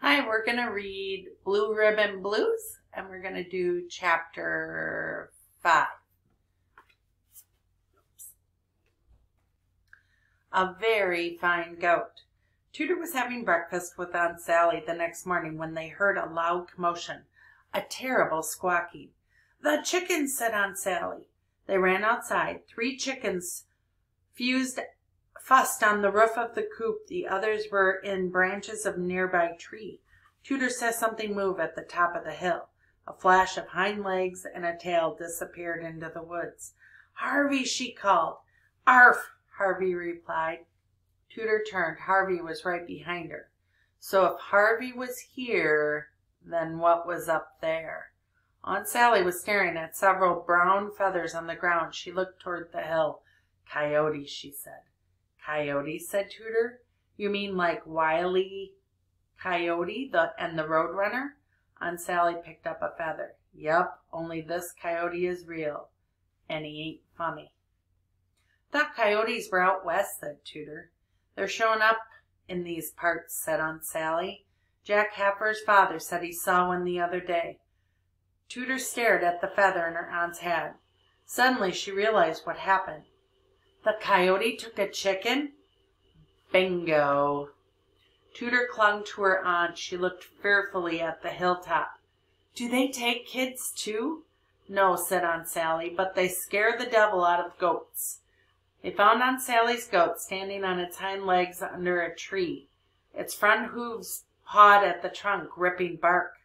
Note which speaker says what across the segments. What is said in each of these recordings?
Speaker 1: Hi, we're going to read Blue Ribbon Blues, and we're going to do chapter 5. A very fine goat. Tudor was having breakfast with Aunt Sally the next morning when they heard a loud commotion, a terrible squawking. "The chickens," said Aunt Sally. They ran outside. 3 chickens fussed on the roof of the coop. The others were in branches of a nearby tree. Tudor saw something move at the top of the hill. A flash of hind legs and a tail disappeared into the woods. "Harvey!" she called. "Arf!" Harvey replied. Tudor turned. Harvey was right behind her. So if Harvey was here, then what was up there? Aunt Sally was staring at several brown feathers on the ground. She looked toward the hill. "Coyote," she said. "Coyote," said Tudor. "You mean like Wile E. Coyote and the Roadrunner?" Aunt Sally picked up a feather. "Yup, only this coyote is real, and he ain't funny." "Thought coyotes were out west," said Tudor. "They're showing up in these parts," said Aunt Sally. "Jackhammer's father said he saw one the other day." Tudor stared at the feather in her aunt's hat. Suddenly she realized what happened. The coyote took a chicken? Bingo! Tudor clung to her aunt. She looked fearfully at the hilltop. "Do they take kids too?" "No," said Aunt Sally, "but they scare the devil out of goats." They found Aunt Sally's goat standing on its hind legs under a tree, its front hooves pawed at the trunk, ripping bark.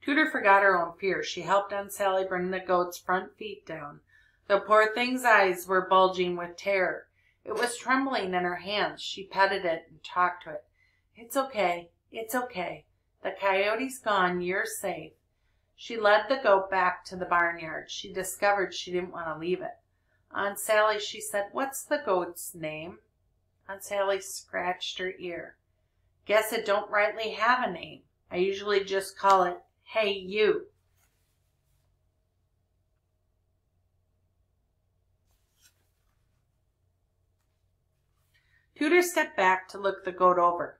Speaker 1: Tudor forgot her own fear. She helped Aunt Sally bring the goat's front feet down. The poor thing's eyes were bulging with terror. It was trembling in her hands. She petted it and talked to it. "It's okay. It's okay. The coyote's gone. You're safe." She led the goat back to the barnyard. She discovered she didn't want to leave it. "Aunt Sally," she said, "what's the goat's name?" Aunt Sally scratched her ear. "Guess it don't rightly have a name. I usually just call it, 'Hey, you.'" Tudor stepped back to look the goat over.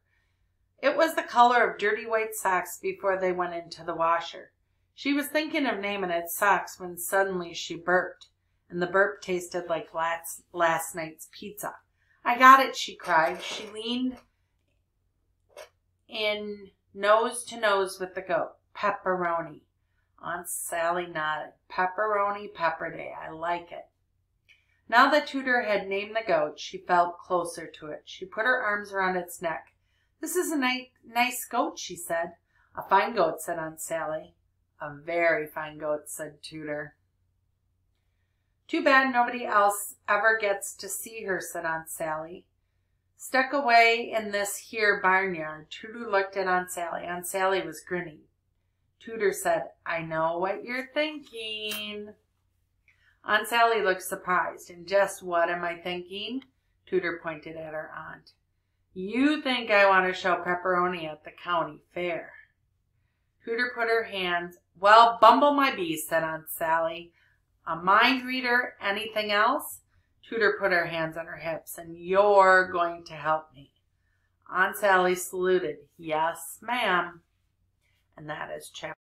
Speaker 1: It was the color of dirty white socks before they went into the washer. She was thinking of naming it Socks when suddenly she burped, and the burp tasted like last night's pizza. "I got it," she cried. She leaned in nose to nose with the goat. "Pepperoni." Aunt Sally nodded. "Pepperoni Pepper Day. I like it." Now that Tudor had named the goat, she felt closer to it. She put her arms around its neck. "This is a nice goat," she said. "A fine goat," said Aunt Sally. "A very fine goat," said Tudor. "Too bad nobody else ever gets to see her," said Aunt Sally. Stuck away in this here barnyard, Tudor looked at Aunt Sally. Aunt Sally was grinning. Tudor said, "I know what you're thinking." Aunt Sally looked surprised. "And just what am I thinking?" Tudor pointed at her aunt. "You think I want to show Pepperoni at the county fair." Tudor put her hands. "Well, bumble my bees," said Aunt Sally. "A mind reader? Anything else?" Tudor put her hands on her hips. "And you're going to help me." Aunt Sally saluted. "Yes, ma'am." And that is chapter